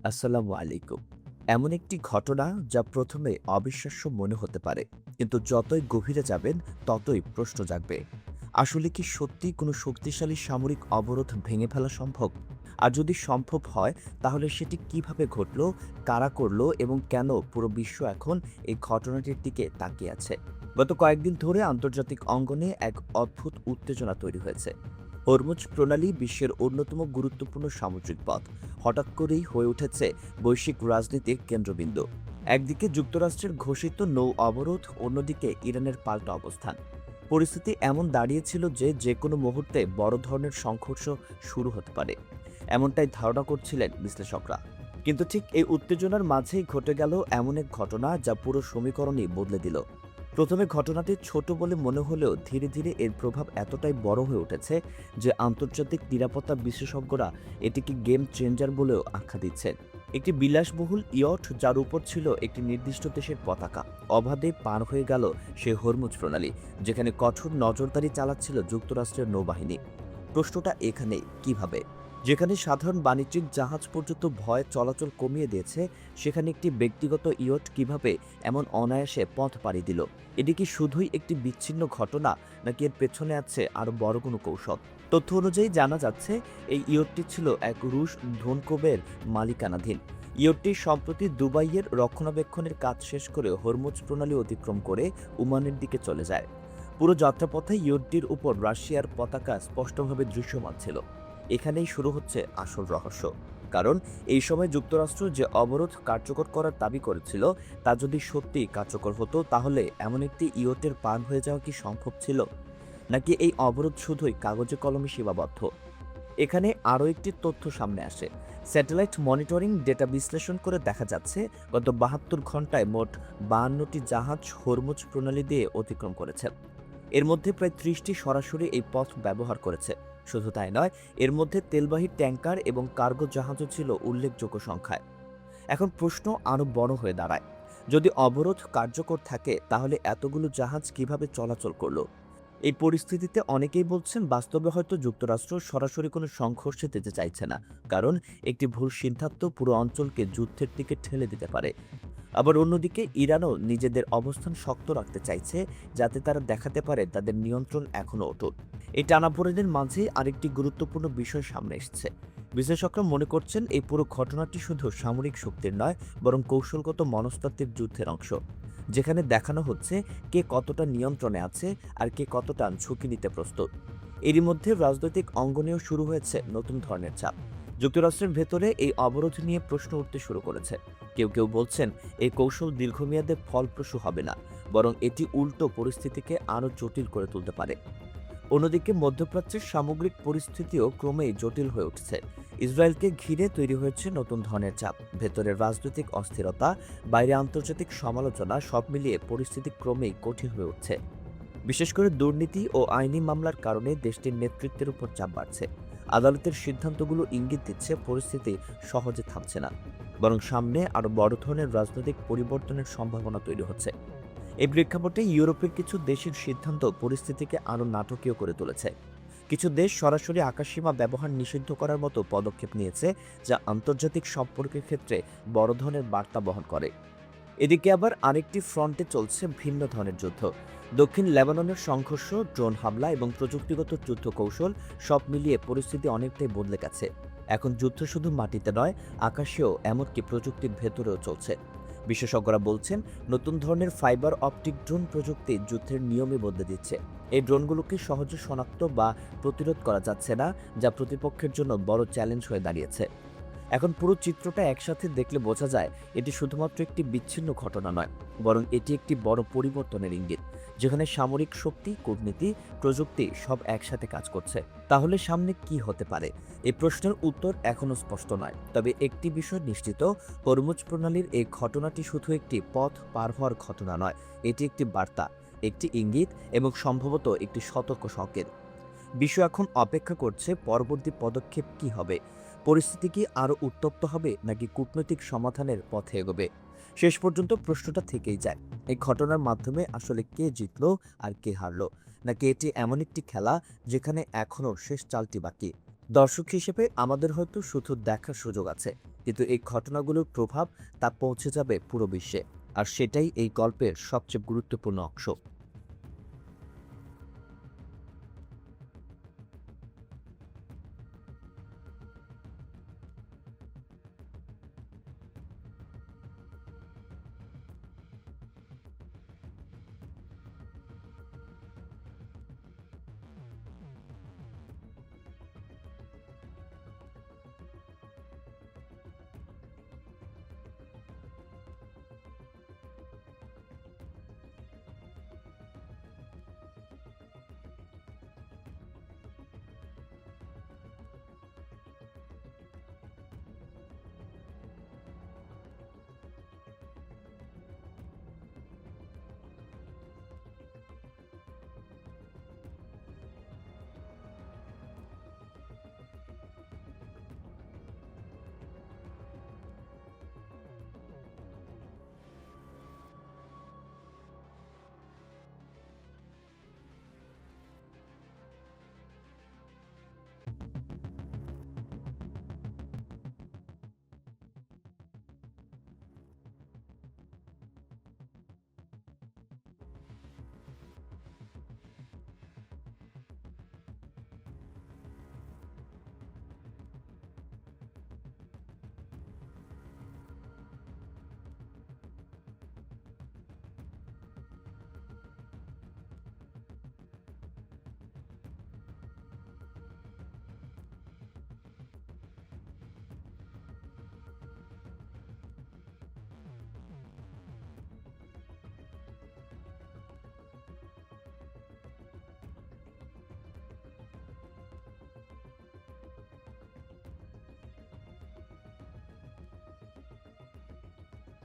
আসসালামু আলাইকুম। এমন একটি ঘটনা যা প্রথমে অবিশ্বাস্য মনে হতে পারে, কিন্তু যতই গভীরে যাবেন ততই প্রশ্ন জাগবে। আসলে কি সত্যি কোনো শক্তিশালী সামরিক অবরোধ ভেঙে ফেলা সম্ভব? আর যদি সম্ভব হয়, তাহলে সেটি কিভাবে ঘটল, কারা করল এবং কেন পুরো বিশ্ব এখন এই ঘটনাটির দিকে তাকিয়ে আছে? গত কয়েকদিন ধরে আন্তর্জাতিক অঙ্গনে এক অদ্ভুত উত্তেজনা তৈরি হয়েছে। হরমুজ প্রণালী বিশ্বের অন্যতম গুরুত্বপূর্ণ সামুদ্রিক পথ হঠাৎ করেই হয়ে উঠেছে বৈশ্বিক রাজনীতির কেন্দ্রবিন্দু। একদিকে যুক্তরাষ্ট্রের ঘোষিত নৌ অবরোধ, অন্যদিকে ইরানের পাল্টা অবস্থান। পরিস্থিতি এমন দাঁড়িয়েছিল যে যে কোনো মুহূর্তে বড় ধরনের সংঘর্ষ শুরু হতে পারে, এমনটাই ধারণা করছিলেন বিশ্লেষকরা। কিন্তু ঠিক এই উত্তেজনার মাঝেই ঘটে গেল এমন এক ঘটনা যা পুরো সমীকরণই বদলে দিল। প্রথমে ঘটনাটি ছোট বলে মনে হলেও ধীরে ধীরে এর প্রভাব এতটাই বড় হয়ে উঠেছে যে আন্তর্জাতিক নিরাপত্তা বিশেষজ্ঞরা এটিকে গেম চেঞ্জার বলেও আখ্যা দিচ্ছেন। একটি বিলাসবহুল ইয়ট যার উপর ছিল একটি নির্দিষ্ট দেশের পতাকা অবাধে পার হয়ে গেল সে হরমুজ প্রণালী, যেখানে কঠোর নজরদারি চালাচ্ছিল যুক্তরাষ্ট্রের নৌবাহিনী। প্রশ্নটা এখানে কিভাবে, যেখানে সাধারণ বাণিজ্যিক জাহাজ পর্যন্ত ভয় চলাচল কমিয়ে দিয়েছে, সেখানে একটি ব্যক্তিগত ইয়ট কিভাবে এমন অনায়াসে পথ পাড়ি দিল? এটি কি শুধুই একটি বিচ্ছিন্ন ঘটনা, নাকি এর পেছনে আছে আরও বড় কোনো কৌশল? তথ্য অনুযায়ী জানা যাচ্ছে এই ইয়টটি ছিল এক রুশ ধনকুবের মালিকানাধীন। ইয়টটি সম্প্রতি দুবাইয়ের রক্ষণাবেক্ষণের কাজ শেষ করে হরমুজ প্রণালী অতিক্রম করে ওমানের দিকে চলে যায়। পুরো যাত্রাপথে ইয়টটির উপর রাশিয়ার পতাকা স্পষ্টভাবে দৃশ্যমান ছিল। এখানেই শুরু হচ্ছে আসল রহস্য। কারণ এই সময় যুক্তরাষ্ট্র যে অবরোধ কার্যকর করার দাবি করেছিল, তা যদি সত্যি কার্যকর হতো, তাহলে এমন একটি ইয়টের পার হয়ে যাওয়া কি সম্ভব ছিল, নাকি এই অবরোধ শুধুই কাগজে কলমে সীমাবদ্ধ? এখানে আরও একটি তথ্য সামনে আসে। স্যাটেলাইট মনিটরিং ডেটা বিশ্লেষণ করে দেখা যাচ্ছে গত ৭২ ঘন্টায় মোট ৫২টি জাহাজ হরমুজ প্রণালী দিয়ে অতিক্রম করেছে। এর মধ্যে প্রায় ৩০টি সরাসরি এই পথ ব্যবহার করেছে। শুধু তাই নয়, এর মধ্যে তেলবাহী ট্যাঙ্কার এবং কার্গো জাহাজও ছিল উল্লেখযোগ্য সংখ্যায়। এখন প্রশ্ন আরও বড় হয়ে দাঁড়ায়, যদি অবরোধ কার্যকর থাকে তাহলে এতগুলো জাহাজ কিভাবে চলাচল করলো? এই পরিস্থিতিতে অনেকেই বলছেন বাস্তবে হয়তো যুক্তরাষ্ট্র সরাসরি কোনো সংঘর্ষে যেতে চাইছে না, কারণ একটি ভুল সিদ্ধান্ত পুরো অঞ্চলকে যুদ্ধের দিকে ঠেলে দিতে পারে। আবার অন্যদিকে ইরানও নিজেদের অবস্থান শক্ত রাখতে চাইছে, যাতে তারা দেখাতে পারে তাদের নিয়ন্ত্রণ এখনও অটুট। এই টানাপোড়েনের মাঝে আরেকটি গুরুত্বপূর্ণ বিষয় সামনে এসেছে। বিশ্লেষকরা মনে করছেন এই পুরো ঘটনাটি শুধু সামরিক শক্তির নয়, বরং কৌশলগত মনস্তাত্ত্বিক যুদ্ধের অংশ, যেখানে দেখানো হচ্ছে কে কতটা নিয়ন্ত্রণে আছে আর কে কতটা ঝুঁকি নিতে প্রস্তুত। এরই মধ্যে রাজনৈতিক অঙ্গনেও শুরু হয়েছে নতুন ধরনের চাপ। যুক্তরাষ্ট্রের ভেতরে এই অবরোধ নিয়ে প্রশ্ন উঠতে শুরু করেছে। কেউ কেউ বলছেন এই কৌশল দীর্ঘমেয়াদে ফলপ্রসূ হবে না, বরং এটি উল্টো পরিস্থিতিকে আরও জটিল করে তুলতে পারে। অন্যদিকে মধ্যপ্রাচ্যের সামগ্রিক পরিস্থিতিও ক্রমেই জটিল হয়ে উঠছে। ইসরায়েলকে ঘিরে তৈরি হয়েছে নতুন ধরনের চাপ, ভেতরের রাজনৈতিক অস্থিরতা, বাইরে আন্তর্জাতিক সমালোচনা, সব মিলিয়ে পরিস্থিতি ক্রমেই কঠিন হয়ে উঠছে। বিশেষ করে দুর্নীতি ও আইনি মামলার কারণে দেশটির নেতৃত্বের উপর চাপ বাড়ছে। আদালতের সিদ্ধান্তগুলো ইঙ্গিত দিচ্ছে পরিস্থিতি সহজে থামছে না, বরং সামনে আরও বড় ধরনের রাজনৈতিক পরিবর্তনের সম্ভাবনা তৈরি হচ্ছে। এই প্রেক্ষাপটে ইউরোপের কিছু দেশের সিদ্ধান্ত পরিস্থিতিকে আরও নাটকীয় করে তুলেছে। কিছু দেশ সরাসরি আকাশসীমা ব্যবহার নিষিদ্ধ করার মতো পদক্ষেপ নিয়েছে, যা আন্তর্জাতিক সম্পর্কের ক্ষেত্রে বড় ধরনের বার্তা বহন করে। এদিকে আবার আরেকটি ফ্রন্টে চলছে ভিন্ন ধরনের যুদ্ধ। দক্ষিণ লেবাননের সংঘর্ষ, ড্রোন হামলা এবং প্রযুক্তিগত যুদ্ধ কৌশল, সব মিলিয়ে পরিস্থিতি অনেকটাই বদলে গেছে। এখন যুদ্ধ শুধু মাটিতে নয়, আকাশেও, এমনকি প্রযুক্তির ভেতরেও চলছে। বিশেষজ্ঞরা বলছেন নতুন ধরনের ফাইবার অপটিক ড্রোন প্রযুক্তি যুদ্ধের নিয়মই বদলে দিচ্ছে। এই ড্রোনগুলোকে সহজে শনাক্ত বা প্রতিরোধ করা যাচ্ছে না, যা প্রতিপক্ষের জন্য বড় চ্যালেঞ্জ হয়ে দাঁড়িয়েছে। এখন পুরো চিত্রটা একসাথে দেখলে বোঝা যায় এটি শুধুমাত্র একটি বিচ্ছিন্ন ঘটনা নয়, বরং এটি একটি বড় পরিবর্তনের ইঙ্গিত, যেখানে সামরিক শক্তি, কূটনীতি, প্রযুক্তি সব একসাথে কাজ করছে। তাহলে সামনে কি হতে পারে? এই প্রশ্নের উত্তর এখনও স্পষ্ট নয়, তবে একটি বিষয় নিশ্চিত, হরমুজ প্রণালীর এই ঘটনাটি শুধু একটি পথ পার হওয়ার ঘটনা নয়, এটি একটি বার্তা, একটি ইঙ্গিত এবং সম্ভবত একটি সতর্ক সংকেত। বিশ্ব এখন অপেক্ষা করছে পরবর্তী পদক্ষেপ কি হবে। পরিস্থিতি কি আরও উত্তপ্ত হবে, নাকি কূটনৈতিক সমাধানের পথে এগোবে? শেষ পর্যন্ত প্রশ্নটা থেকেই যায়, এই ঘটনার মাধ্যমে আসলে কে জিতলো আর কে হারলো, নাকি এটি এমন একটি খেলা যেখানে এখনও শেষ চালটি বাকি? দর্শক হিসেবে আমাদের হয়তো শুধু দেখার সুযোগ আছে, কিন্তু এই ঘটনাগুলোর প্রভাব তা পৌঁছে যাবে পুরো বিশ্বে। আর সেটাই এই গল্পের সবচেয়ে গুরুত্বপূর্ণ অংশ।